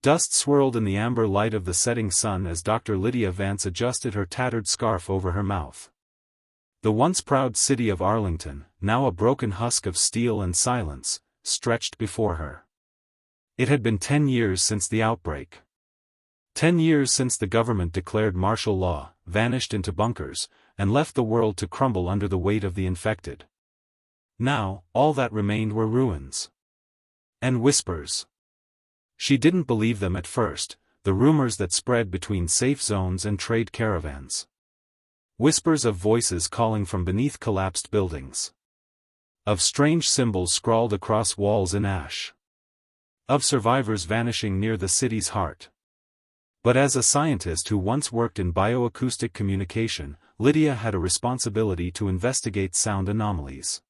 Dust swirled in the amber light of the setting sun as Dr. Lydia Vance adjusted her tattered scarf over her mouth. The once proud city of Arlington, now a broken husk of steel and silence, stretched before her. It had been 10 years since the outbreak. 10 years since the government declared martial law, vanished into bunkers, and left the world to crumble under the weight of the infected. Now, all that remained were ruins. And whispers. She didn't believe them at first, the rumors that spread between safe zones and trade caravans. Whispers of voices calling from beneath collapsed buildings. Of strange symbols scrawled across walls in ash. Of survivors vanishing near the city's heart. But as a scientist who once worked in bioacoustic communication, Lydia had a responsibility to investigate sound anomalies.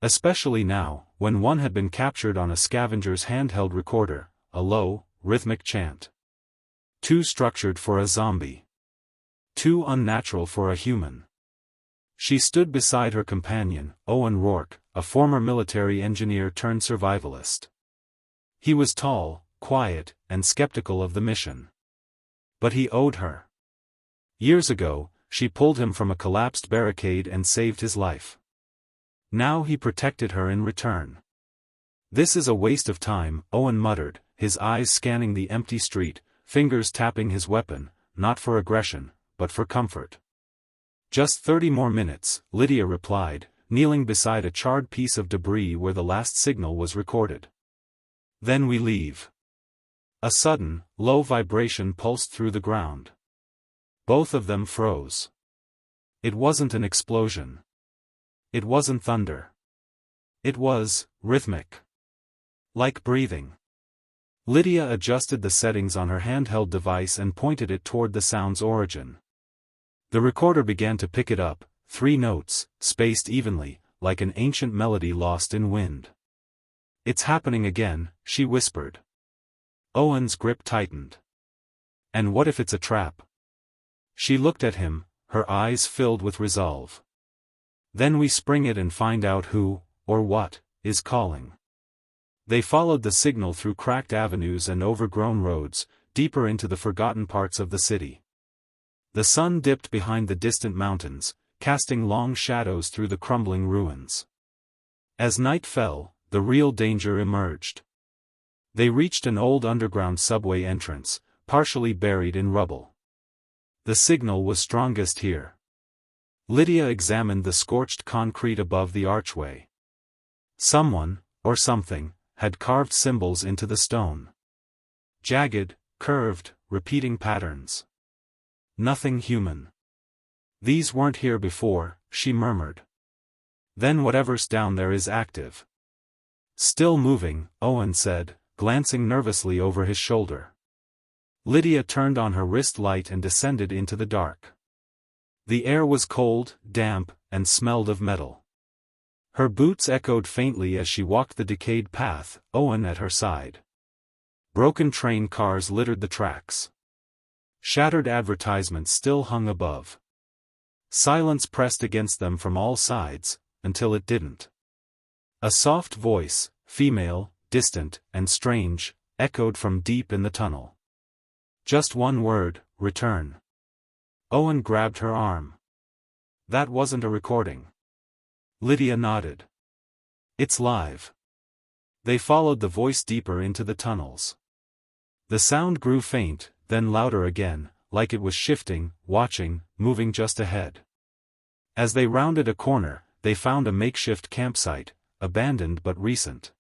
Especially now, when one had been captured on a scavenger's handheld recorder, a low, rhythmic chant. Too structured for a zombie. Too unnatural for a human. She stood beside her companion, Owen Rourke, a former military engineer turned survivalist. He was tall, quiet, and skeptical of the mission. But he owed her. Years ago, she pulled him from a collapsed barricade and saved his life. Now he protected her in return. "This is a waste of time," Owen muttered, his eyes scanning the empty street, fingers tapping his weapon, not for aggression, but for comfort. "Just 30 more minutes," Lydia replied, kneeling beside a charred piece of debris where the last signal was recorded. "Then we leave." A sudden, low vibration pulsed through the ground. Both of them froze. It wasn't an explosion. It wasn't thunder. It was rhythmic. Like breathing. Lydia adjusted the settings on her handheld device and pointed it toward the sound's origin. The recorder began to pick it up, 3 notes, spaced evenly, like an ancient melody lost in wind. "It's happening again," she whispered. Owen's grip tightened. "And what if it's a trap?" She looked at him, her eyes filled with resolve. "Then we spring it and find out who, or what, is calling." They followed the signal through cracked avenues and overgrown roads, deeper into the forgotten parts of the city. The sun dipped behind the distant mountains, casting long shadows through the crumbling ruins. As night fell, the real danger emerged. They reached an old underground subway entrance, partially buried in rubble. The signal was strongest here. Lydia examined the scorched concrete above the archway. Someone, or something, had carved symbols into the stone. Jagged, curved, repeating patterns. Nothing human. "These weren't here before," she murmured. "Then whatever's down there is active." "Still moving," Owen said, glancing nervously over his shoulder. Lydia turned on her wrist light and descended into the dark. The air was cold, damp, and smelled of metal. Her boots echoed faintly as she walked the decayed path, Owen at her side. Broken train cars littered the tracks. Shattered advertisements still hung above. Silence pressed against them from all sides, until it didn't. A soft voice, female, distant, and strange, echoed from deep in the tunnel. "Just one word, return." Owen grabbed her arm. "That wasn't a recording." Lydia nodded. "It's live." They followed the voice deeper into the tunnels. The sound grew faint, then louder again, like it was shifting, watching, moving just ahead. As they rounded a corner, they found a makeshift campsite, abandoned but recent.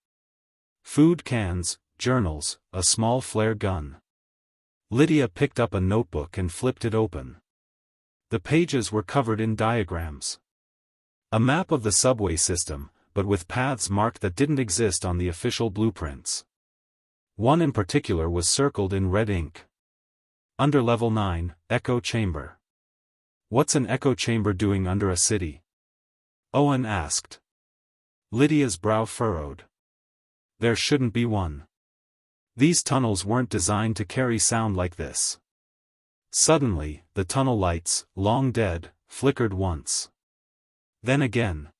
Food cans, journals, a small flare gun. Lydia picked up a notebook and flipped it open. The pages were covered in diagrams. A map of the subway system, but with paths marked that didn't exist on the official blueprints. One in particular was circled in red ink. Under Level 9, Echo Chamber. "What's an echo chamber doing under a city?" Owen asked. Lydia's brow furrowed. "There shouldn't be one. These tunnels weren't designed to carry sound like this." Suddenly, the tunnel lights, long dead, flickered once. Then again.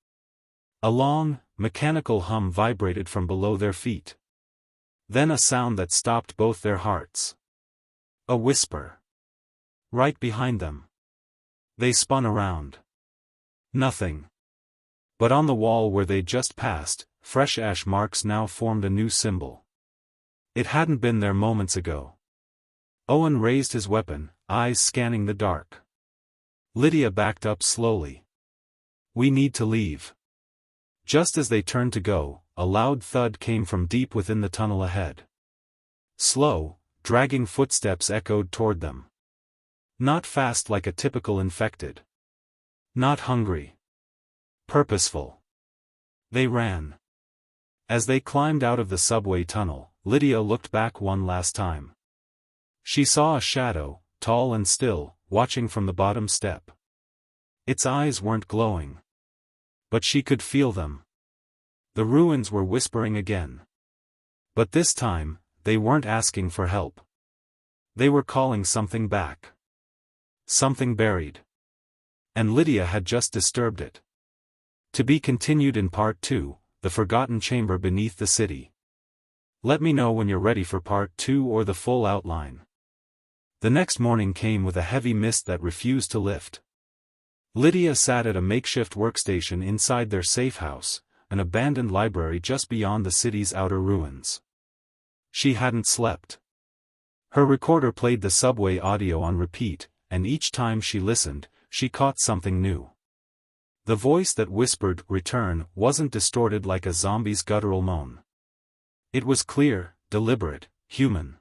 A long, mechanical hum vibrated from below their feet. Then a sound that stopped both their hearts. A whisper. Right behind them. They spun around. Nothing. But on the wall where they'd just passed, fresh ash marks now formed a new symbol. It hadn't been there moments ago. Owen raised his weapon, eyes scanning the dark. Lydia backed up slowly. We need to leave. Just as they turned to go, a loud thud came from deep within the tunnel ahead. Slow, dragging footsteps echoed toward them. Not fast like a typical infected. Not hungry. Purposeful. They ran. As they climbed out of the subway tunnel, Lydia looked back one last time. She saw a shadow, tall and still, watching from the bottom step. Its eyes weren't glowing. But she could feel them. The ruins were whispering again. But this time, they weren't asking for help. They were calling something back. Something buried. And Lydia had just disturbed it. To be continued in Part 2, The Forgotten Chamber Beneath the City. Let me know when you're ready for Part 2 or the full outline. The next morning came with a heavy mist that refused to lift. Lydia sat at a makeshift workstation inside their safe house, an abandoned library just beyond the city's outer ruins. She hadn't slept. Her recorder played the subway audio on repeat, and each time she listened, she caught something new. The voice that whispered, "Return," wasn't distorted like a zombie's guttural moan. It was clear, deliberate, human.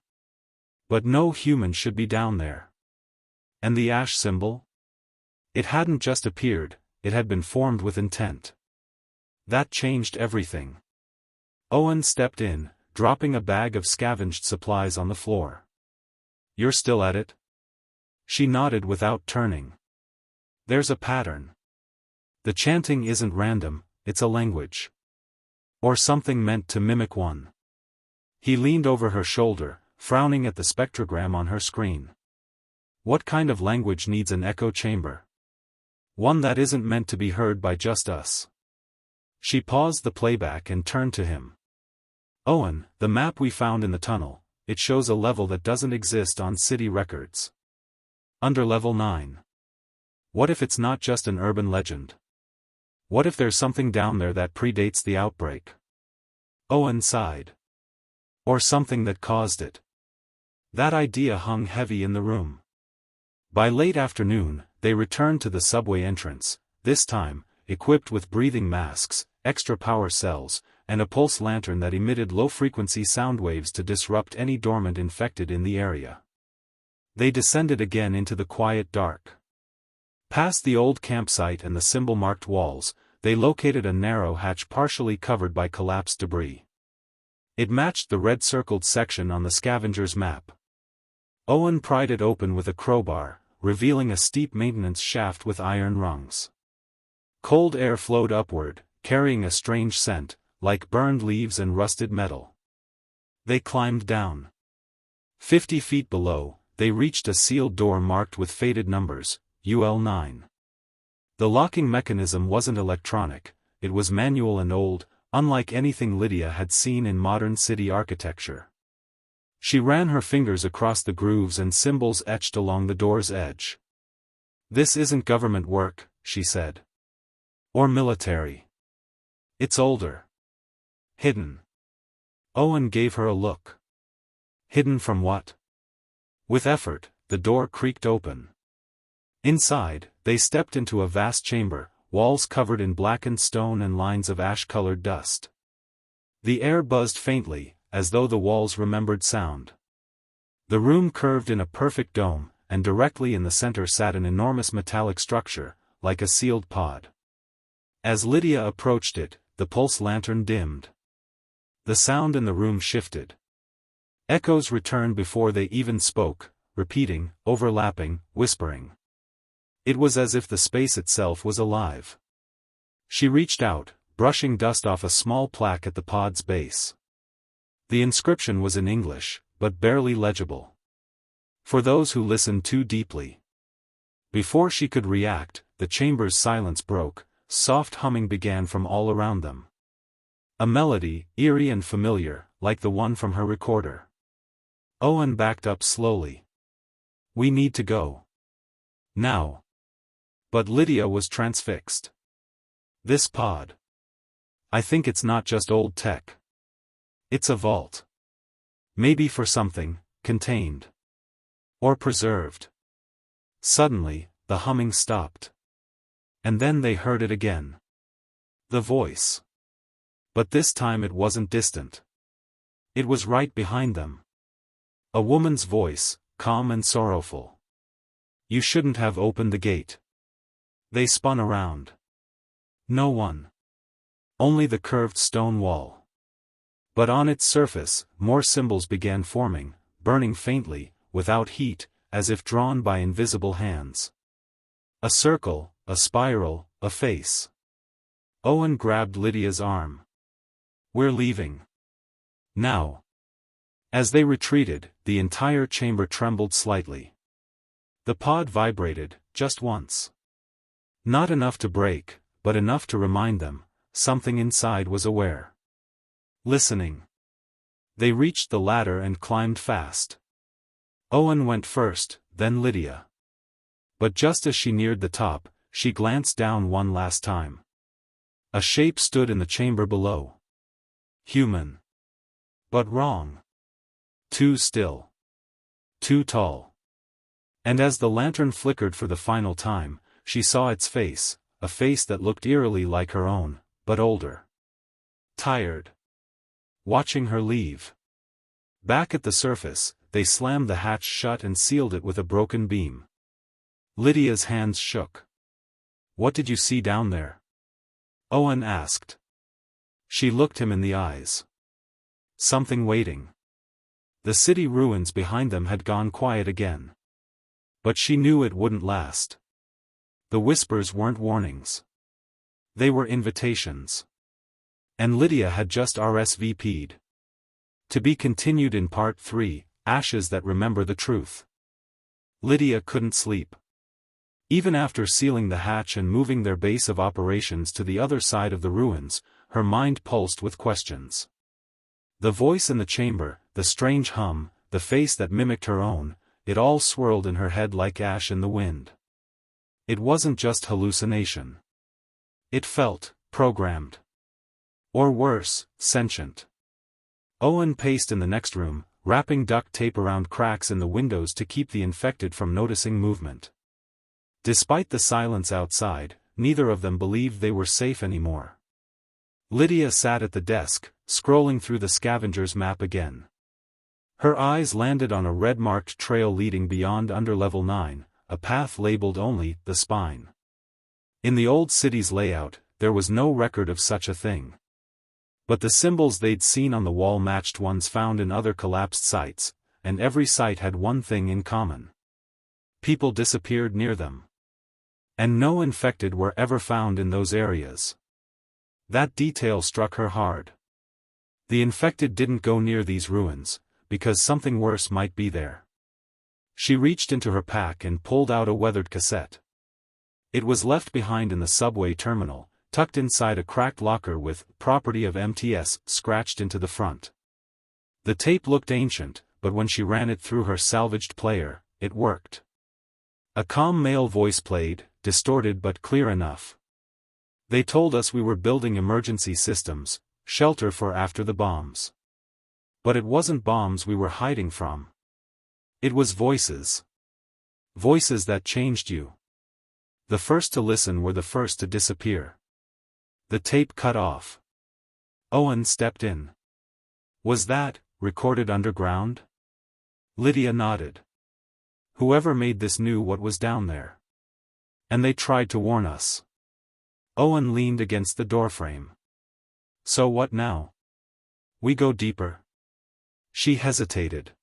But no human should be down there. And the ash symbol? It hadn't just appeared, it had been formed with intent. That changed everything. Owen stepped in, dropping a bag of scavenged supplies on the floor. You're still at it? She nodded without turning. There's a pattern. The chanting isn't random, it's a language. Or something meant to mimic one. He leaned over her shoulder, frowning at the spectrogram on her screen. What kind of language needs an echo chamber? One that isn't meant to be heard by just us. She paused the playback and turned to him. Owen, the map we found in the tunnel, it shows a level that doesn't exist on city records. Under level 9. What if it's not just an urban legend? What if there's something down there that predates the outbreak? Owen sighed. Or something that caused it. That idea hung heavy in the room. By late afternoon, they returned to the subway entrance, this time, equipped with breathing masks, extra power cells, and a pulse lantern that emitted low-frequency sound waves to disrupt any dormant infected in the area. They descended again into the quiet dark. Past the old campsite and the symbol-marked walls, they located a narrow hatch partially covered by collapsed debris. It matched the red-circled section on the scavenger's map. Owen pried it open with a crowbar, revealing a steep maintenance shaft with iron rungs. Cold air flowed upward, carrying a strange scent, like burned leaves and rusted metal. They climbed down. 50 feet below, they reached a sealed door marked with faded numbers, UL9. The locking mechanism wasn't electronic, it was manual and old, unlike anything Lydia had seen in modern city architecture. She ran her fingers across the grooves and symbols etched along the door's edge. This isn't government work, she said. Or military. It's older. Hidden. Owen gave her a look. Hidden from what? With effort, the door creaked open. Inside, they stepped into a vast chamber, walls covered in blackened stone and lines of ash-colored dust. The air buzzed faintly, as though the walls remembered sound. The room curved in a perfect dome, and directly in the center sat an enormous metallic structure, like a sealed pod. As Lydia approached it, the pulse lantern dimmed. The sound in the room shifted. Echoes returned before they even spoke, repeating, overlapping, whispering. It was as if the space itself was alive. She reached out, brushing dust off a small plaque at the pod's base. The inscription was in English, but barely legible. For those who listened too deeply. Before she could react, the chamber's silence broke, soft humming began from all around them. A melody, eerie and familiar, like the one from her recorder. Owen backed up slowly. "We need to go. Now." But Lydia was transfixed. "This pod. I think it's not just old tech. It's a vault. Maybe for something, contained. Or preserved." Suddenly, the humming stopped. And then they heard it again. The voice. But this time it wasn't distant. It was right behind them. A woman's voice, calm and sorrowful. "You shouldn't have opened the gate." They spun around. No one. Only the curved stone wall. But on its surface, more symbols began forming, burning faintly, without heat, as if drawn by invisible hands. A circle, a spiral, a face. Owen grabbed Lydia's arm. "We're leaving. Now." As they retreated, the entire chamber trembled slightly. The pod vibrated, just once. Not enough to break, but enough to remind them, something inside was aware. Listening. They reached the ladder and climbed fast. Owen went first, then Lydia. But just as she neared the top, she glanced down one last time. A shape stood in the chamber below. Human. But wrong. Too still. Too tall. And as the lantern flickered for the final time, she saw its face, a face that looked eerily like her own, but older. Tired. Watching her leave. Back at the surface, they slammed the hatch shut and sealed it with a broken beam. Lydia's hands shook. "What did you see down there?" Owen asked. She looked him in the eyes. Something waiting. The city ruins behind them had gone quiet again. But she knew it wouldn't last. The whispers weren't warnings. They were invitations. And Lydia had just RSVP'd. To be continued in Part 3, Ashes That Remember the Truth. Lydia couldn't sleep. Even after sealing the hatch and moving their base of operations to the other side of the ruins, her mind pulsed with questions. The voice in the chamber, the strange hum, the face that mimicked her own, it all swirled in her head like ash in the wind. It wasn't just hallucination. It felt programmed. Or worse, sentient. Owen paced in the next room, wrapping duct tape around cracks in the windows to keep the infected from noticing movement. Despite the silence outside, neither of them believed they were safe anymore. Lydia sat at the desk, scrolling through the scavenger's map again. Her eyes landed on a red-marked trail leading beyond Underlevel 9, a path labeled only the Spine. In the old city's layout, there was no record of such a thing. But the symbols they'd seen on the wall matched ones found in other collapsed sites, and every site had one thing in common. People disappeared near them. And no infected were ever found in those areas. That detail struck her hard. The infected didn't go near these ruins, because something worse might be there. She reached into her pack and pulled out a weathered cassette. It was left behind in the subway terminal, tucked inside a cracked locker with "Property of MTS" scratched into the front. The tape looked ancient, but when she ran it through her salvaged player, it worked. A calm male voice played, distorted but clear enough. "They told us we were building emergency systems, shelter for after the bombs. But it wasn't bombs we were hiding from. It was voices. Voices that changed you. The first to listen were the first to disappear." The tape cut off. Owen stepped in. "Was that recorded underground?" Lydia nodded. "Whoever made this knew what was down there. And they tried to warn us." Owen leaned against the doorframe. "So what now? We go deeper?" She hesitated.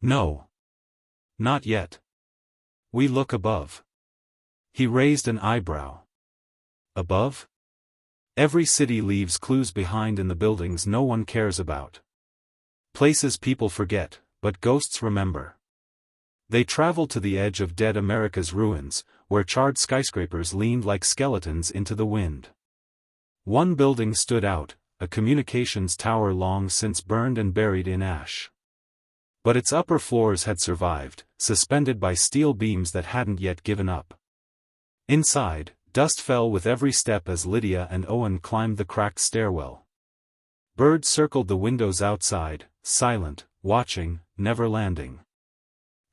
"No. Not yet. We look above." He raised an eyebrow. "Above?" Every city leaves clues behind in the buildings no one cares about. Places people forget, but ghosts remember. They traveled to the edge of dead America's ruins, where charred skyscrapers leaned like skeletons into the wind. One building stood out, a communications tower long since burned and buried in ash. But its upper floors had survived, suspended by steel beams that hadn't yet given up. Inside, dust fell with every step as Lydia and Owen climbed the cracked stairwell. Birds circled the windows outside, silent, watching, never landing.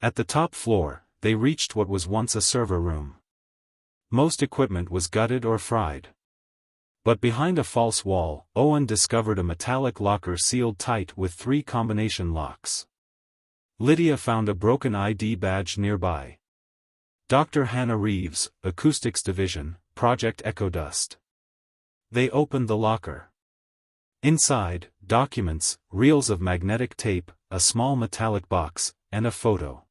At the top floor, they reached what was once a server room. Most equipment was gutted or fried. But behind a false wall, Owen discovered a metallic locker sealed tight with 3 combination locks. Lydia found a broken ID badge nearby. Dr. Hannah Reeves, Acoustics Division, Project Echo Dust. They opened the locker. Inside, documents, reels of magnetic tape, a small metallic box, and a photo.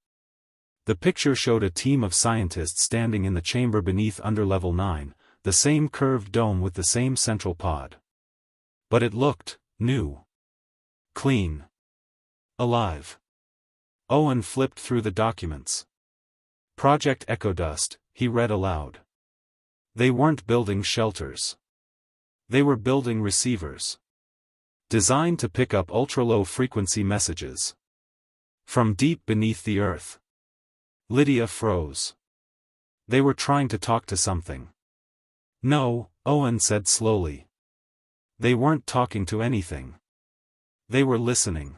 The picture showed a team of scientists standing in the chamber beneath under level 9, the same curved dome with the same central pod. But it looked new. Clean. Alive. Owen flipped through the documents. Project Echo Dust, he read aloud. They weren't building shelters. They were building receivers. Designed to pick up ultra-low frequency messages. From deep beneath the earth. Lydia froze. They were trying to talk to something. No, Owen said slowly. They weren't talking to anything. They were listening.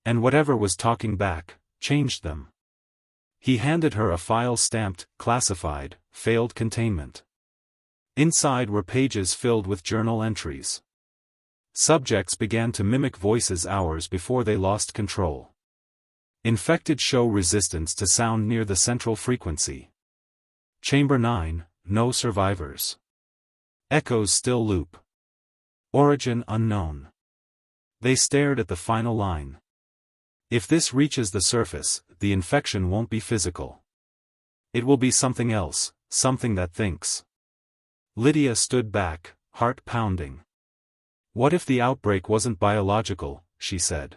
And whatever was talking back, changed them. He handed her a file stamped, classified, failed containment. Inside were pages filled with journal entries. Subjects began to mimic voices hours before they lost control. Infected show resistance to sound near the central frequency. Chamber 9, no survivors. Echoes still loop. Origin unknown. They stared at the final line. If this reaches the surface, the infection won't be physical. It will be something else, something that thinks. Lydia stood back, heart pounding. What if the outbreak wasn't biological, she said.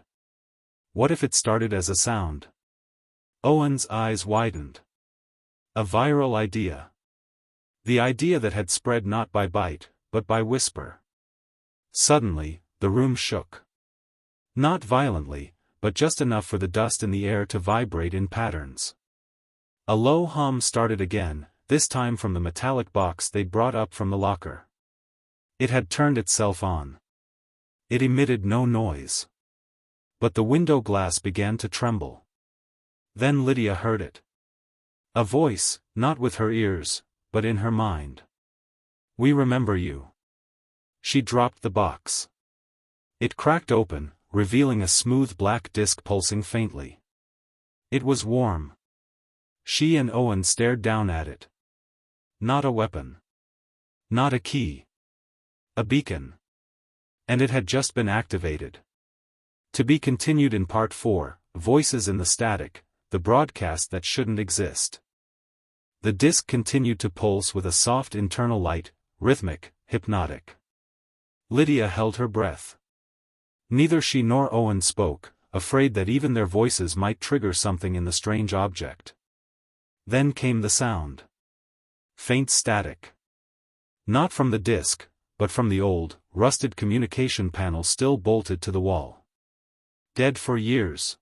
What if it started as a sound? Owen's eyes widened. A viral idea. The idea that had spread not by bite, but by whisper. Suddenly, the room shook. Not violently, but just enough for the dust in the air to vibrate in patterns. A low hum started again, this time from the metallic box they'd brought up from the locker. It had turned itself on. It emitted no noise. But the window glass began to tremble. Then Lydia heard it. A voice, not with her ears, but in her mind. We remember you. She dropped the box. It cracked open, revealing a smooth black disc pulsing faintly. It was warm. She and Owen stared down at it. Not a weapon. Not a key. A beacon. And it had just been activated. To be continued in Part 4, Voices in the Static, the broadcast that shouldn't exist. The disc continued to pulse with a soft internal light, rhythmic, hypnotic. Lydia held her breath. Neither she nor Owen spoke, afraid that even their voices might trigger something in the strange object. Then came the sound. Faint static. Not from the disc, but from the old, rusted communication panel still bolted to the wall. Dead for years.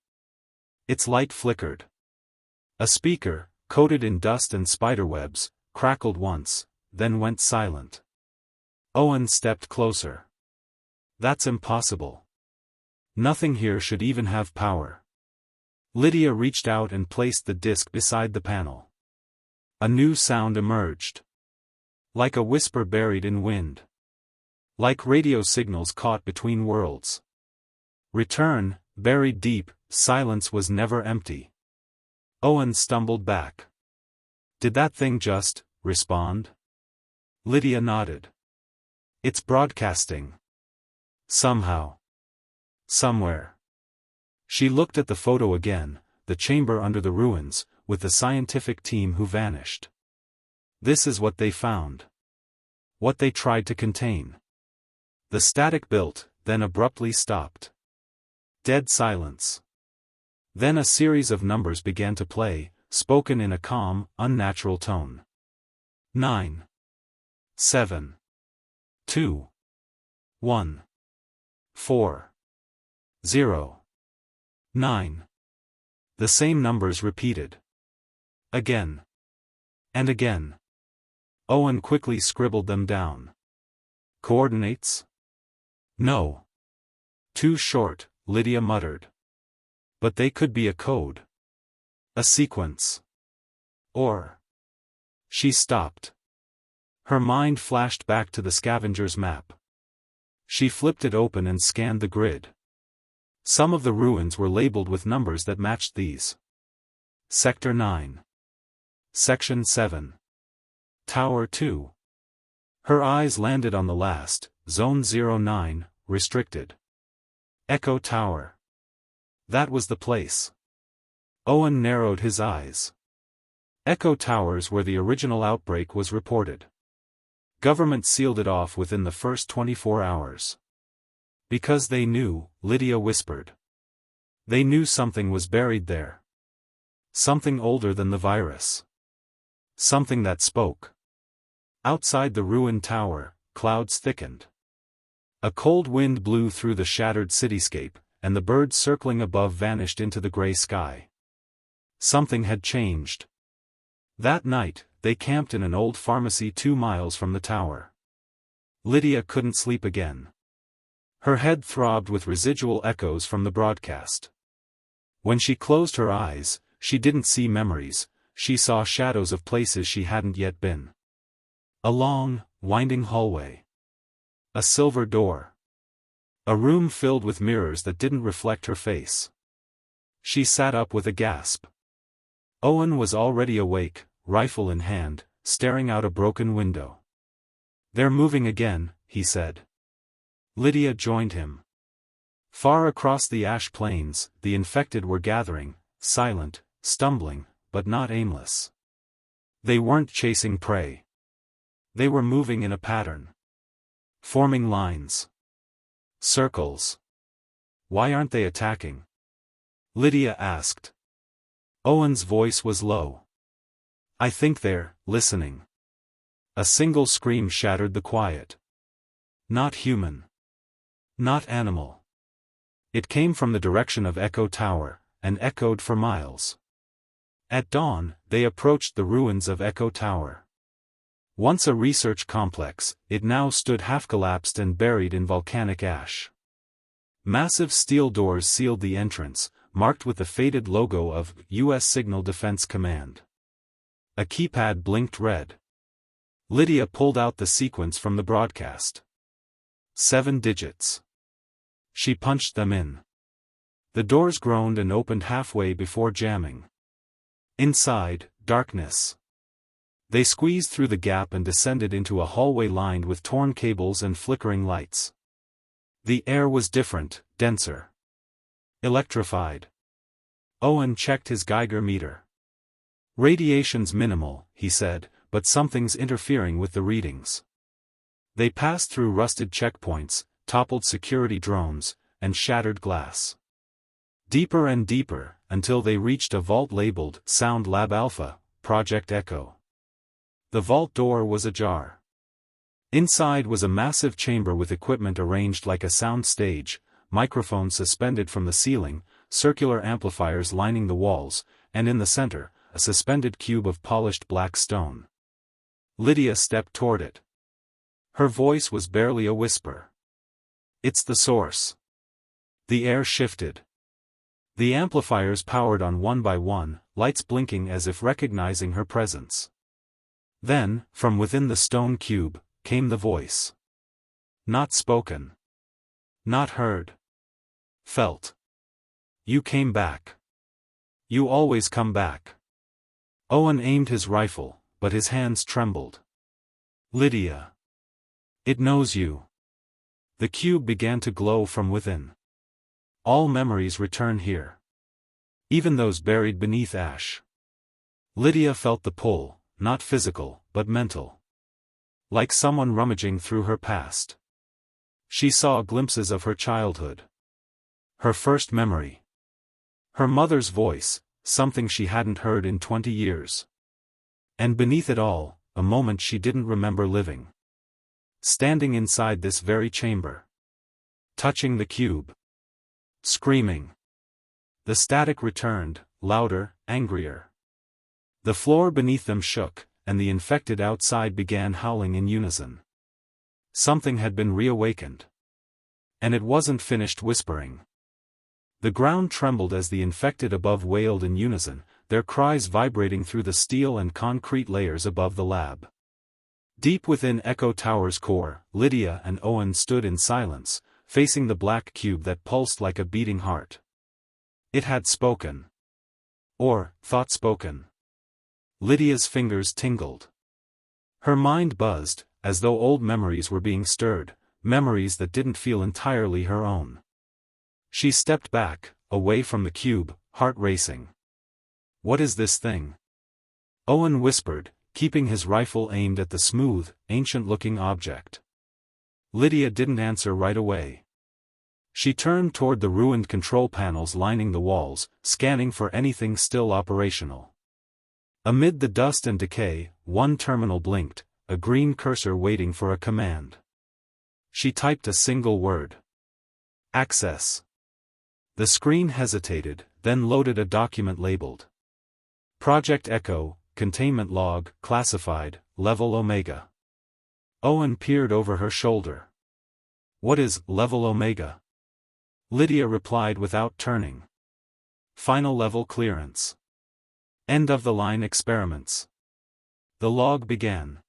Its light flickered. A speaker, coated in dust and spiderwebs, crackled once, then went silent. Owen stepped closer. That's impossible. Nothing here should even have power. Lydia reached out and placed the disc beside the panel. A new sound emerged. Like a whisper buried in wind. Like radio signals caught between worlds. Return, buried deep, silence was never empty. Owen stumbled back. Did that thing just respond? Lydia nodded. It's broadcasting. Somehow. Somewhere. She looked at the photo again, the chamber under the ruins, with the scientific team who vanished. This is what they found. What they tried to contain. The static built, then abruptly stopped. Dead silence. Then a series of numbers began to play, spoken in a calm, unnatural tone. 9. 7. 2. 1. 4, 0, 9. The same numbers repeated. Again. And again. Owen quickly scribbled them down. Coordinates? No. Too short, Lydia muttered. But they could be a code. A sequence. Or. She stopped. Her mind flashed back to the scavenger's map. She flipped it open and scanned the grid. Some of the ruins were labeled with numbers that matched these. Sector 9. Section 7. Tower 2. Her eyes landed on the last, Zone 09, restricted. Echo Tower. That was the place. Owen narrowed his eyes. Echo Towers where the original outbreak was reported. Government sealed it off within the first 24 hours. Because they knew, Lydia whispered. They knew something was buried there. Something older than the virus. Something that spoke. Outside the ruined tower, clouds thickened. A cold wind blew through the shattered cityscape, and the birds circling above vanished into the gray sky. Something had changed. That night, they camped in an old pharmacy 2 miles from the tower. Lydia couldn't sleep again. Her head throbbed with residual echoes from the broadcast. When she closed her eyes, she didn't see memories, she saw shadows of places she hadn't yet been. A long, winding hallway. A silver door. A room filled with mirrors that didn't reflect her face. She sat up with a gasp. Owen was already awake, rifle in hand, staring out a broken window. "They're moving again," he said. Lydia joined him. Far across the ash plains, the infected were gathering, silent, stumbling, but not aimless. They weren't chasing prey. They were moving in a pattern. Forming lines. Circles. "Why aren't they attacking?" Lydia asked. Owen's voice was low. "I think they're listening." A single scream shattered the quiet. Not human. Not animal. It came from the direction of Echo Tower, and echoed for miles. At dawn, they approached the ruins of Echo Tower. Once a research complex, it now stood half-collapsed and buried in volcanic ash. Massive steel doors sealed the entrance, marked with the faded logo of U.S. Signal Defense Command. A keypad blinked red. Lydia pulled out the sequence from the broadcast. 7 digits. She punched them in. The doors groaned and opened halfway before jamming. Inside, darkness. They squeezed through the gap and descended into a hallway lined with torn cables and flickering lights. The air was different, denser. Electrified. Owen checked his Geiger meter. "Radiation's minimal," he said, "but something's interfering with the readings." They passed through rusted checkpoints, toppled security drones, and shattered glass. Deeper and deeper, until they reached a vault labeled Sound Lab Alpha, Project Echo. The vault door was ajar. Inside was a massive chamber with equipment arranged like a sound stage, microphones suspended from the ceiling, circular amplifiers lining the walls, and in the center, a suspended cube of polished black stone. Lydia stepped toward it. Her voice was barely a whisper. "It's the source." The air shifted. The amplifiers powered on one by one, lights blinking as if recognizing her presence. Then, from within the stone cube, came the voice. Not spoken. Not heard. Felt. "You came back. You always come back." Owen aimed his rifle, but his hands trembled. "Lydia. It knows you." The cube began to glow from within. "All memories return here. Even those buried beneath ash." Lydia felt the pull, not physical, but mental. Like someone rummaging through her past. She saw glimpses of her childhood. Her first memory. Her mother's voice, something she hadn't heard in 20 years. And beneath it all, a moment she didn't remember living. Standing inside this very chamber. touching the cube. Screaming. The static returned, louder, angrier. The floor beneath them shook, and the infected outside began howling in unison. Something had been reawakened. And it wasn't finished whispering. The ground trembled as the infected above wailed in unison, their cries vibrating through the steel and concrete layers above the lab. Deep within Echo Tower's core, Lydia and Owen stood in silence, facing the black cube that pulsed like a beating heart. It had spoken. Or, thought spoken. Lydia's fingers tingled. Her mind buzzed, as though old memories were being stirred, memories that didn't feel entirely her own. She stepped back, away from the cube, heart racing. What is this thing? Owen whispered, keeping his rifle aimed at the smooth, ancient-looking object. Lydia didn't answer right away. She turned toward the ruined control panels lining the walls, scanning for anything still operational. Amid the dust and decay, one terminal blinked, a green cursor waiting for a command. She typed a single word. Access. The screen hesitated, then loaded a document labeled Project Echo, Containment Log, Classified, Level Omega. Owen peered over her shoulder. What is Level Omega? Lydia replied without turning. Final level clearance. End of the line experiments. The log began.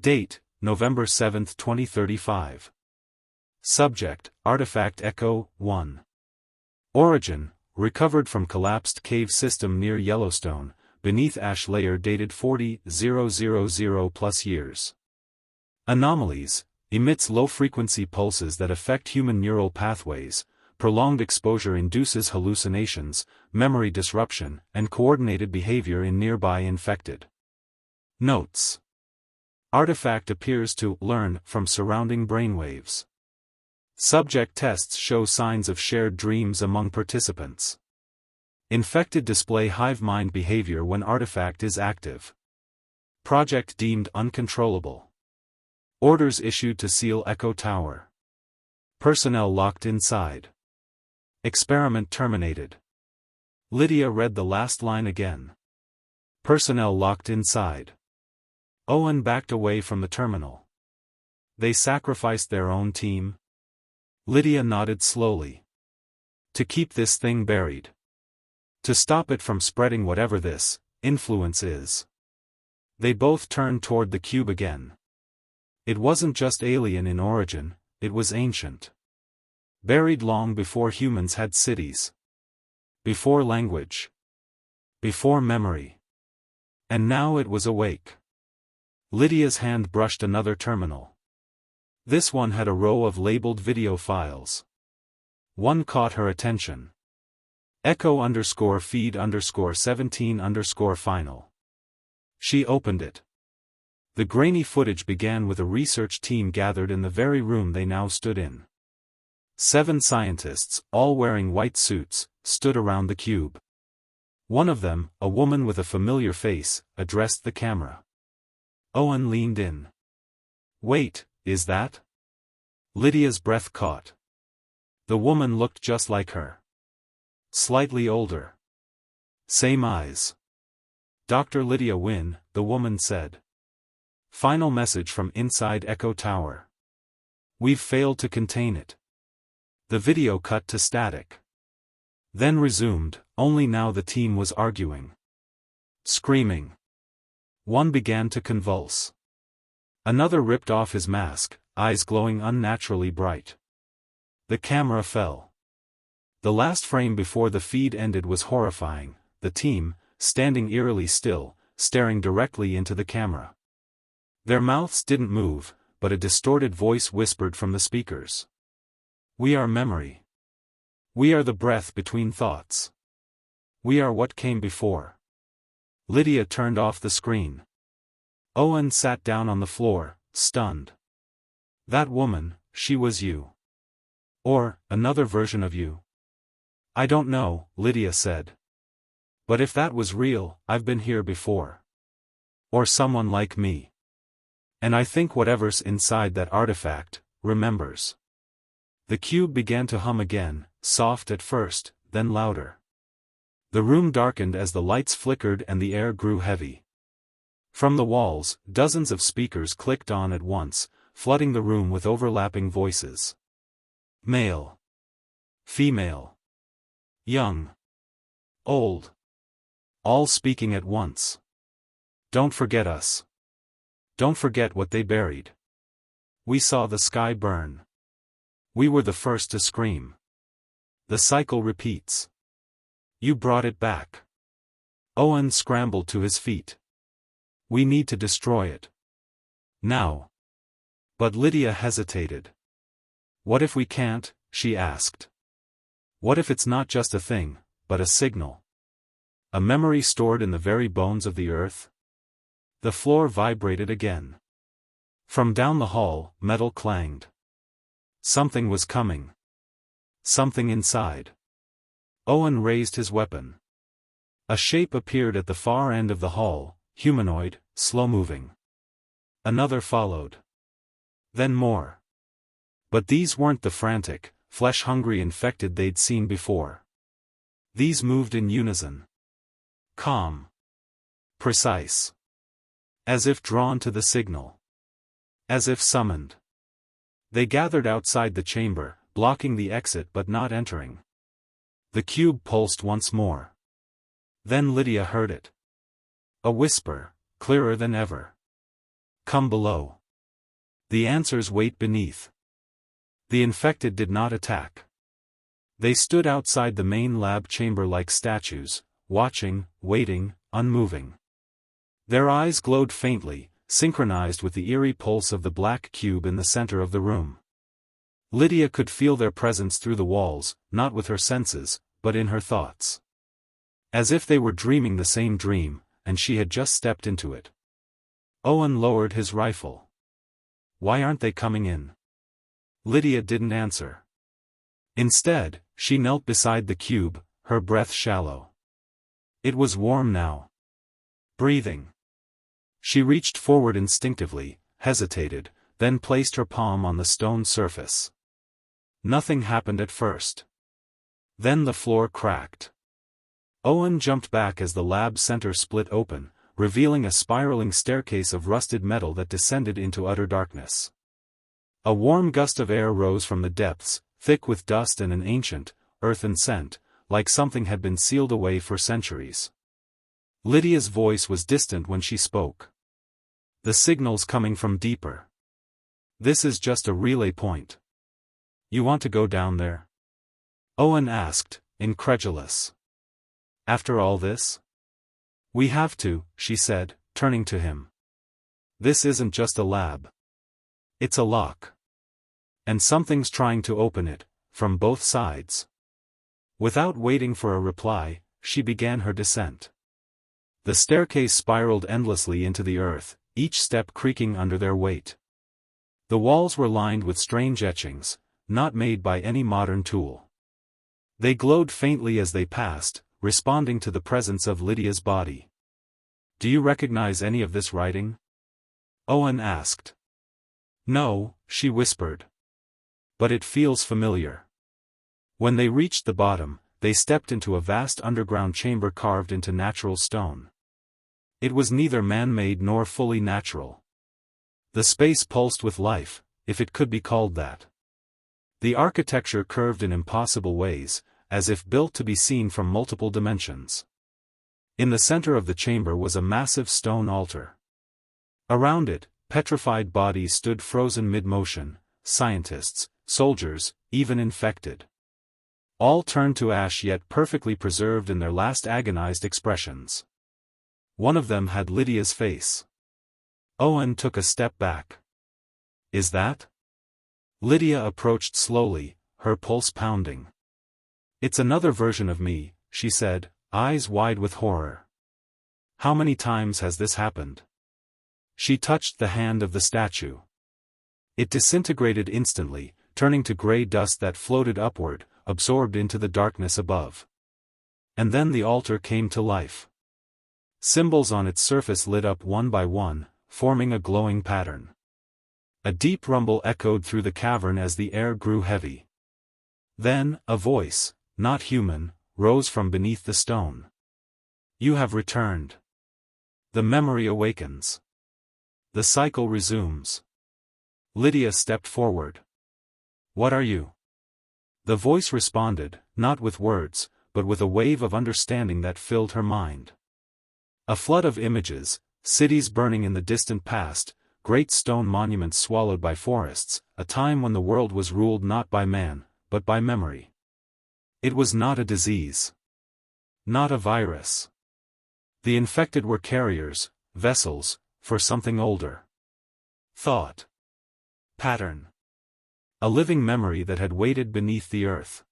Date, November 7, 2035. Subject, Artifact Echo, 1. Origin, recovered from collapsed cave system near Yellowstone, beneath ash layer dated 40,000 plus years. Anomalies, emits low-frequency pulses that affect human neural pathways, prolonged exposure induces hallucinations, memory disruption, and coordinated behavior in nearby infected. Notes. Artifact appears to learn from surrounding brainwaves. Subject tests show signs of shared dreams among participants. Infected display hive mind behavior when artifact is active. Project deemed uncontrollable. Orders issued to seal Echo Tower. Personnel locked inside. Experiment terminated. Lydia read the last line again. Personnel locked inside. Owen backed away from the terminal. They sacrificed their own team? Lydia nodded slowly. To keep this thing buried. To stop it from spreading whatever this influence is. They both turned toward the cube again. It wasn't just alien in origin, it was ancient. Buried long before humans had cities. Before language. Before memory. And now it was awake. Lydia's hand brushed another terminal. This one had a row of labeled video files. One caught her attention. Echo_feed_17_final. She opened it. The grainy footage began with a research team gathered in the very room they now stood in. 7 scientists, all wearing white suits, stood around the cube. One of them, a woman with a familiar face, addressed the camera. Owen leaned in. Wait, is that? Lydia's breath caught. The woman looked just like her. Slightly older. Same eyes. Dr. Lydia Wynne, the woman said. Final message from inside Echo Tower. We've failed to contain it. The video cut to static. Then resumed, only now the team was arguing. Screaming. One began to convulse. Another ripped off his mask, eyes glowing unnaturally bright. The camera fell. The last frame before the feed ended was horrifying, the team, standing eerily still, staring directly into the camera. Their mouths didn't move, but a distorted voice whispered from the speakers. We are memory. We are the breath between thoughts. We are what came before. Lydia turned off the screen. Owen sat down on the floor, stunned. That woman, she was you. Or, another version of you. I don't know, Lydia said. But if that was real, I've been here before. Or someone like me. And I think whatever's inside that artifact, remembers. The cube began to hum again, soft at first, then louder. The room darkened as the lights flickered and the air grew heavy. From the walls, dozens of speakers clicked on at once, flooding the room with overlapping voices. Male. Female. Young. Old. All speaking at once. Don't forget us. Don't forget what they buried. We saw the sky burn. We were the first to scream. The cycle repeats. You brought it back. Owen scrambled to his feet. We need to destroy it. Now. But Lydia hesitated. What if we can't? She asked. What if it's not just a thing, but a signal? A memory stored in the very bones of the earth? The floor vibrated again. From down the hall, metal clanged. Something was coming. Something inside. Owen raised his weapon. A shape appeared at the far end of the hall, humanoid, slow-moving. Another followed. Then more. But these weren't the frantic, flesh-hungry infected they'd seen before. These moved in unison. Calm. Precise. As if drawn to the signal. As if summoned. They gathered outside the chamber, blocking the exit but not entering. The cube pulsed once more. Then Lydia heard it. A whisper, clearer than ever. Come below. The answers wait beneath. The infected did not attack. They stood outside the main lab chamber like statues, watching, waiting, unmoving. Their eyes glowed faintly, synchronized with the eerie pulse of the black cube in the center of the room. Lydia could feel their presence through the walls, not with her senses, but in her thoughts. As if they were dreaming the same dream, and she had just stepped into it. Owen lowered his rifle. Why aren't they coming in? Lydia didn't answer. Instead, she knelt beside the cube, her breath shallow. It was warm now. Breathing. She reached forward instinctively, hesitated, then placed her palm on the stone surface. Nothing happened at first. Then the floor cracked. Owen jumped back as the lab center split open, revealing a spiraling staircase of rusted metal that descended into utter darkness. A warm gust of air rose from the depths, thick with dust and an ancient, earthen scent, like something had been sealed away for centuries. Lydia's voice was distant when she spoke. The signal's coming from deeper. This is just a relay point. You want to go down there? Owen asked, incredulous. After all this? We have to, she said, turning to him. This isn't just a lab. It's a lock. And something's trying to open it, from both sides. Without waiting for a reply, she began her descent. The staircase spiraled endlessly into the earth, each step creaking under their weight. The walls were lined with strange etchings, not made by any modern tool. They glowed faintly as they passed, responding to the presence of Lydia's body. Do you recognize any of this writing? Owen asked. No, she whispered. But it feels familiar. When they reached the bottom, they stepped into a vast underground chamber carved into natural stone. It was neither man-made nor fully natural. The space pulsed with life, if it could be called that. The architecture curved in impossible ways, as if built to be seen from multiple dimensions. In the center of the chamber was a massive stone altar. Around it, petrified bodies stood frozen mid-motion, scientists, soldiers, even infected. All turned to ash yet perfectly preserved in their last agonized expressions. One of them had Lydia's face. Owen took a step back. Is that? Lydia approached slowly, her pulse pounding. It's another version of me, she said, eyes wide with horror. How many times has this happened? She touched the hand of the statue. It disintegrated instantly, turning to gray dust that floated upward, absorbed into the darkness above. And then the altar came to life. Symbols on its surface lit up one by one, forming a glowing pattern. A deep rumble echoed through the cavern as the air grew heavy. Then, a voice, not human, rose from beneath the stone. You have returned. The memory awakens. The cycle resumes. Lydia stepped forward. What are you? The voice responded, not with words, but with a wave of understanding that filled her mind. A flood of images, cities burning in the distant past, great stone monuments swallowed by forests, a time when the world was ruled not by man, but by memory. It was not a disease. Not a virus. The infected were carriers, vessels, for something older. Thought. Pattern. A living memory that had waited beneath the earth.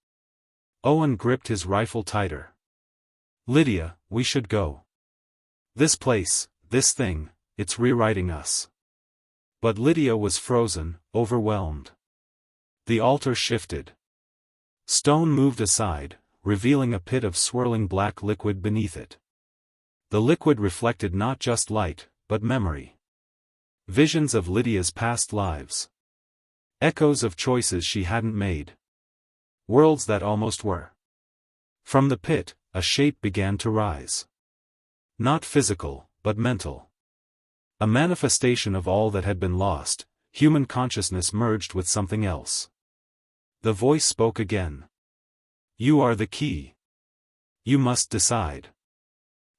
Owen gripped his rifle tighter. Lydia, we should go. This place, this thing, it's rewriting us. But Lydia was frozen, overwhelmed. The altar shifted. Stone moved aside, revealing a pit of swirling black liquid beneath it. The liquid reflected not just light, but memory. Visions of Lydia's past lives. Echoes of choices she hadn't made. Worlds that almost were. From the pit, a shape began to rise. Not physical, but mental. A manifestation of all that had been lost, human consciousness merged with something else. The voice spoke again. You are the key. You must decide.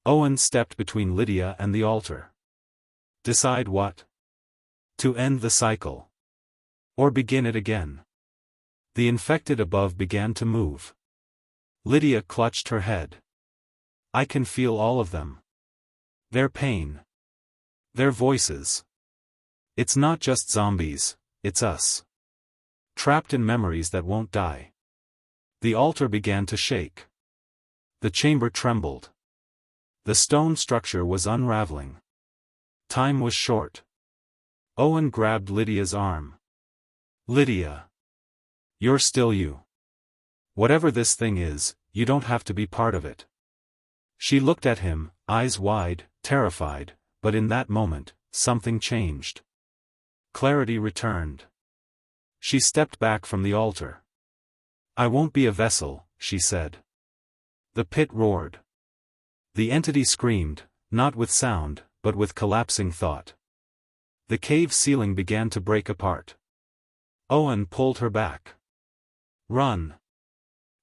Owen stepped between Lydia and the altar. Decide what? To end the cycle. Or begin it again. The infected above began to move. Lydia clutched her head. I can feel all of them. Their pain. Their voices. It's not just zombies, it's us. Trapped in memories that won't die. The altar began to shake. The chamber trembled. The stone structure was unraveling. Time was short. Owen grabbed Lydia's arm. Lydia. You're still you. Whatever this thing is, you don't have to be part of it. She looked at him, eyes wide, terrified, but in that moment, something changed. Clarity returned. She stepped back from the altar. I won't be a vessel, she said. The pit roared. The entity screamed, not with sound, but with collapsing thought. The cave ceiling began to break apart. Owen pulled her back. Run.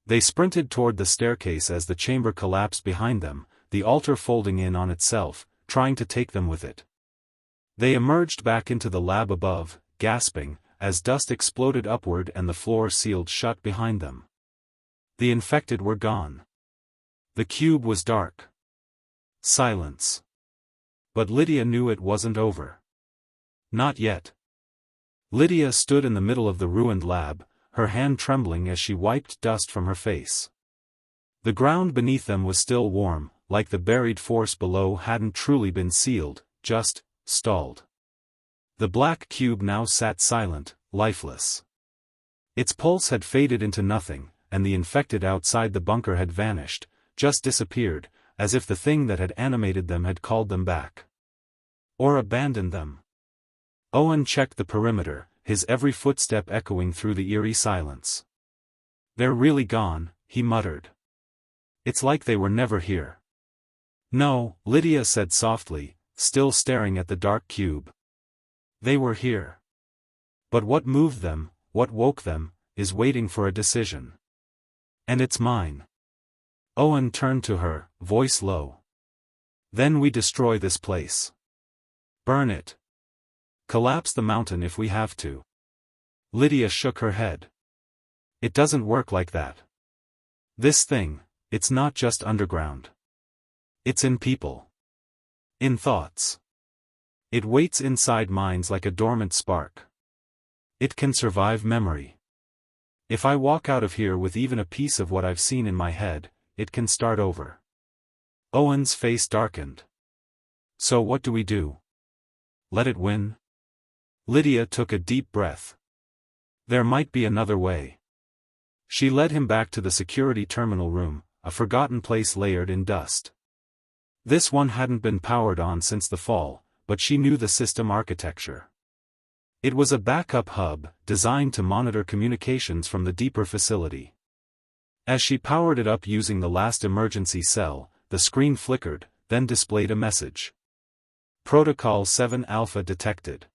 They sprinted toward the staircase as the chamber collapsed behind them, the altar folding in on itself, trying to take them with it. They emerged back into the lab above, gasping, as dust exploded upward and the floor sealed shut behind them. The infected were gone. The cube was dark. Silence. But Lydia knew it wasn't over. Not yet. Lydia stood in the middle of the ruined lab, her hand trembling as she wiped dust from her face. The ground beneath them was still warm, like the buried force below hadn't truly been sealed, just stalled. The black cube now sat silent, lifeless. Its pulse had faded into nothing, and the infected outside the bunker had vanished, just disappeared, as if the thing that had animated them had called them back. Or abandoned them. Owen checked the perimeter, his every footstep echoing through the eerie silence. They're really gone, he muttered. It's like they were never here. No, Lydia said softly, still staring at the dark cube. They were here. But what moved them, what woke them, is waiting for a decision. And it's mine. Owen turned to her, voice low. Then we destroy this place. Burn it. Collapse the mountain if we have to. Lydia shook her head. It doesn't work like that. This thing, it's not just underground. It's in people. In thoughts. It waits inside minds like a dormant spark. It can survive memory. If I walk out of here with even a piece of what I've seen in my head, it can start over. Owen's face darkened. So what do we do? Let it win? Lydia took a deep breath. There might be another way. She led him back to the security terminal room, a forgotten place layered in dust. This one hadn't been powered on since the fall, but she knew the system architecture. It was a backup hub, designed to monitor communications from the deeper facility. As she powered it up using the last emergency cell, the screen flickered, then displayed a message. Protocol 7 Alpha detected.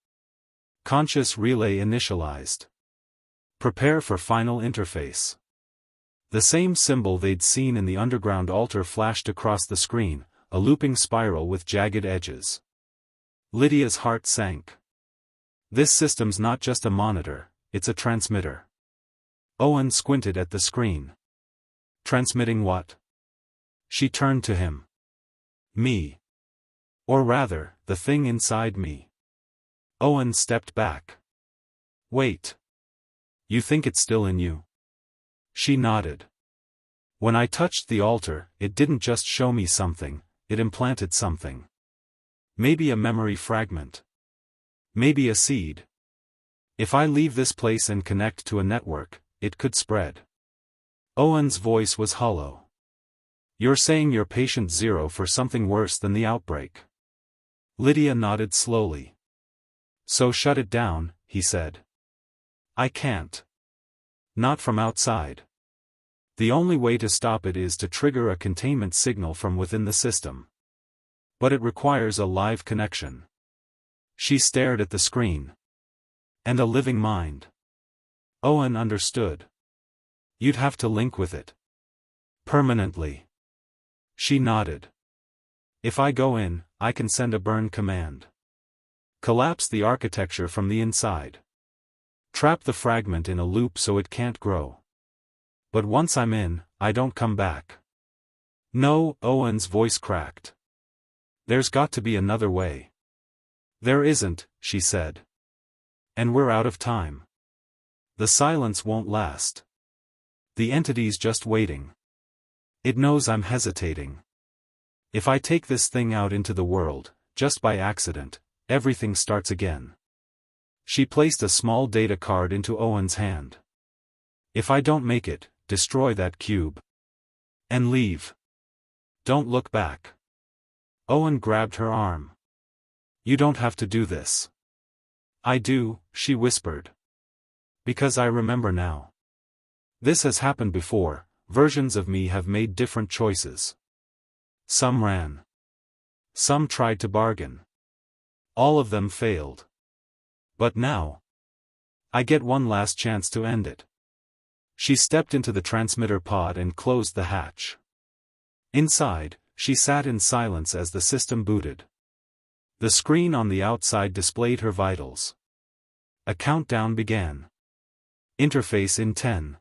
Conscious relay initialized. Prepare for final interface. The same symbol they'd seen in the underground altar flashed across the screen, a looping spiral with jagged edges. Lydia's heart sank. This system's not just a monitor, it's a transmitter. Owen squinted at the screen. Transmitting what? She turned to him. Me. Or rather, the thing inside me. Owen stepped back. Wait. You think it's still in you? She nodded. When I touched the altar, it didn't just show me something, it implanted something. Maybe a memory fragment. Maybe a seed. If I leave this place and connect to a network, it could spread. Owen's voice was hollow. You're saying you're patient zero for something worse than the outbreak. Lydia nodded slowly. So shut it down, he said. I can't. Not from outside. The only way to stop it is to trigger a containment signal from within the system. But it requires a live connection. She stared at the screen. And a living mind. Owen understood. You'd have to link with it. Permanently. She nodded. If I go in, I can send a burn command. Collapse the architecture from the inside. Trap the fragment in a loop so it can't grow. But once I'm in, I don't come back. No, Owen's voice cracked. There's got to be another way. There isn't, she said. And we're out of time. The silence won't last. The entity's just waiting. It knows I'm hesitating. If I take this thing out into the world, just by accident, everything starts again. She placed a small data card into Owen's hand. If I don't make it, destroy that cube. And leave. Don't look back. Owen grabbed her arm. You don't have to do this. I do, she whispered. Because I remember now. This has happened before, versions of me have made different choices. Some ran. Some tried to bargain. All of them failed. But now, I get one last chance to end it. She stepped into the transmitter pod and closed the hatch. Inside, she sat in silence as the system booted. The screen on the outside displayed her vitals. A countdown began. Interface in 10.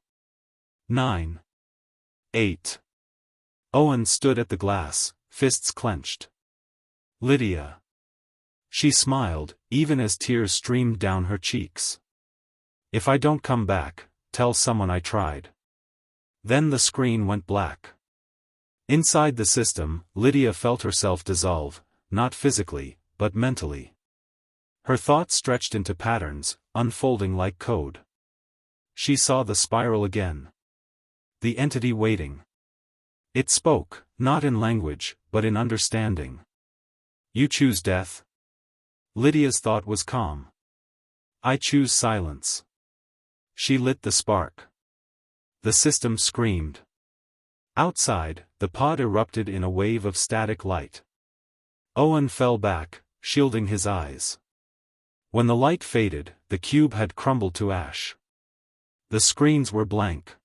9. 8. Owen stood at the glass, fists clenched. Lydia. She smiled, even as tears streamed down her cheeks. If I don't come back, tell someone I tried. Then the screen went black. Inside the system, Lydia felt herself dissolve, not physically, but mentally. Her thoughts stretched into patterns, unfolding like code. She saw the spiral again. The entity waiting. It spoke, not in language, but in understanding. You choose death? Lydia's thought was calm. I choose silence. She lit the spark. The system screamed. Outside, the pod erupted in a wave of static light. Owen fell back, shielding his eyes. When the light faded, the cube had crumbled to ash. The screens were blank.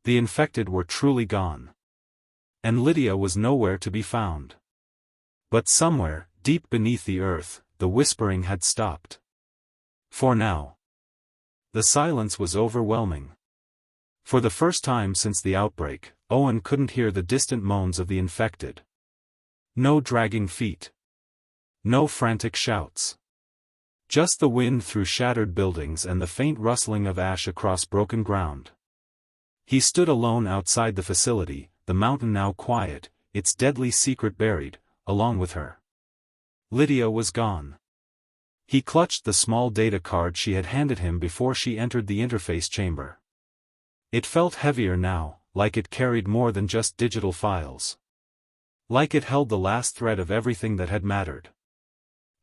The infected were truly gone. And Lydia was nowhere to be found. But somewhere, deep beneath the earth, the whispering had stopped. For now. The silence was overwhelming. For the first time since the outbreak, Owen couldn't hear the distant moans of the infected. No dragging feet. No frantic shouts. Just the wind through shattered buildings and the faint rustling of ash across broken ground. He stood alone outside the facility, the mountain now quiet, its deadly secret buried, along with her. Lydia was gone. He clutched the small data card she had handed him before she entered the interface chamber. It felt heavier now, like it carried more than just digital files. Like it held the last thread of everything that had mattered.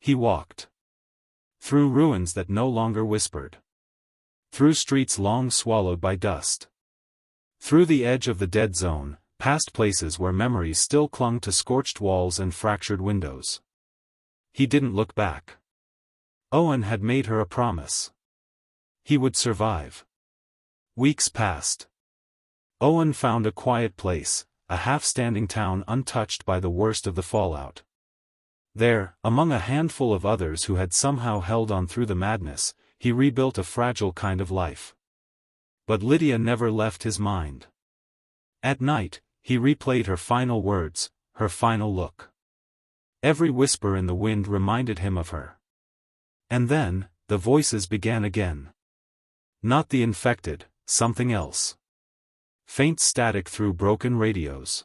He walked. Through ruins that no longer whispered. Through streets long swallowed by dust. Through the edge of the dead zone, past places where memories still clung to scorched walls and fractured windows. He didn't look back. Owen had made her a promise. He would survive. Weeks passed. Owen found a quiet place, a half-standing town untouched by the worst of the fallout. There, among a handful of others who had somehow held on through the madness, he rebuilt a fragile kind of life. But Lydia never left his mind. At night, he replayed her final words, her final look. Every whisper in the wind reminded him of her. And then, the voices began again. Not the infected, something else. Faint static through broken radios.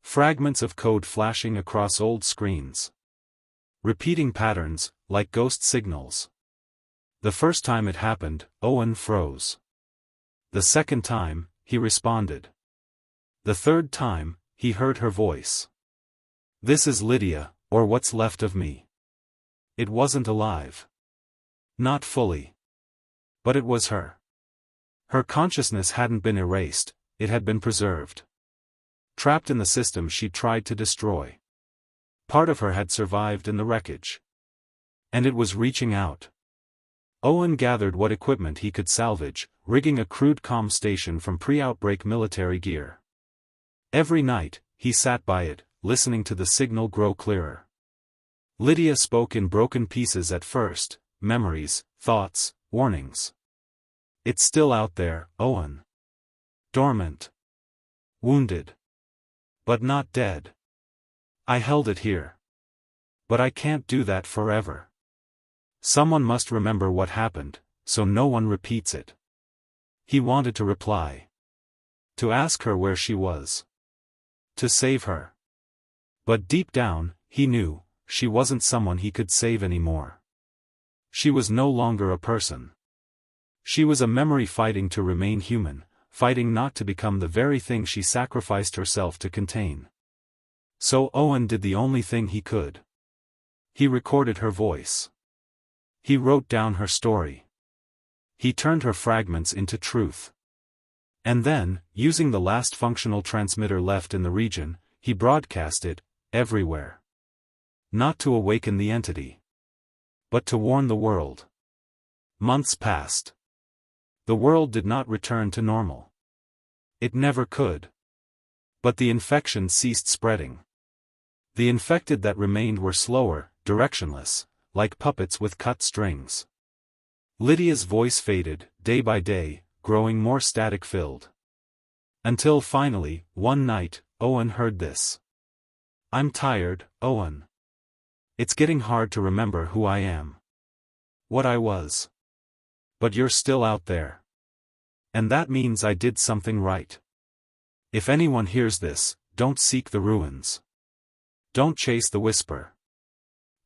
Fragments of code flashing across old screens. Repeating patterns, like ghost signals. The first time it happened, Owen froze. The second time, he responded. The third time, he heard her voice. This is Lydia, or what's left of me. It wasn't alive. Not fully. But it was her. Her consciousness hadn't been erased, it had been preserved. Trapped in the system she'd tried to destroy. Part of her had survived in the wreckage. And it was reaching out. Owen gathered what equipment he could salvage, rigging a crude comm station from pre-outbreak military gear. Every night, he sat by it, listening to the signal grow clearer. Lydia spoke in broken pieces at first, memories, thoughts, warnings. It's still out there, Owen. Dormant. Wounded. But not dead. I held it here. But I can't do that forever. Someone must remember what happened, so no one repeats it. He wanted to reply. To ask her where she was. To save her. But deep down, he knew, she wasn't someone he could save anymore. She was no longer a person. She was a memory fighting to remain human, fighting not to become the very thing she sacrificed herself to contain. So Owen did the only thing he could. He recorded her voice. He wrote down her story. He turned her fragments into truth. And then, using the last functional transmitter left in the region, he broadcast it, everywhere. Not to awaken the entity. But to warn the world. Months passed. The world did not return to normal. It never could. But the infection ceased spreading. The infected that remained were slower, directionless, like puppets with cut strings. Lydia's voice faded, day by day, growing more static-filled. Until finally, one night, Owen heard this. I'm tired, Owen. It's getting hard to remember who I am. What I was. But you're still out there. And that means I did something right. If anyone hears this, don't seek the ruins. Don't chase the whisper.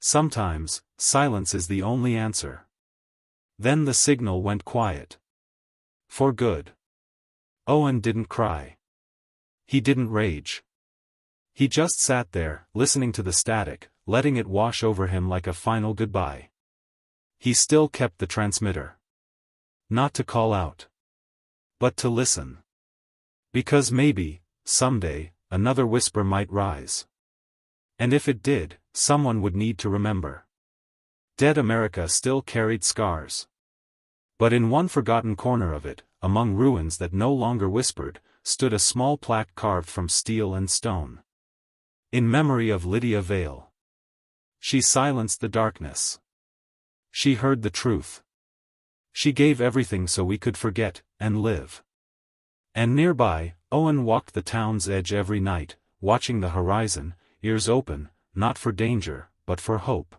Sometimes, silence is the only answer. Then the signal went quiet. For good. Owen didn't cry. He didn't rage. He just sat there, listening to the static, letting it wash over him like a final goodbye. He still kept the transmitter. Not to call out. But to listen. Because maybe, someday, another whisper might rise. And if it did, someone would need to remember. Dead America still carried scars. But in one forgotten corner of it, among ruins that no longer whispered, stood a small plaque carved from steel and stone. In memory of Lydia Vale. She silenced the darkness. She heard the truth. She gave everything so we could forget, and live. And nearby, Owen walked the town's edge every night, watching the horizon, ears open, not for danger, but for hope.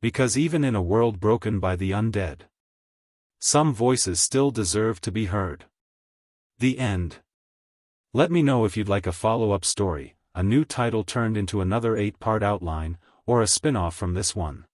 Because even in a world broken by the undead, some voices still deserve to be heard. The end. Let me know if you'd like a follow-up story, a new title turned into another 8-part outline, or a spin-off from this one.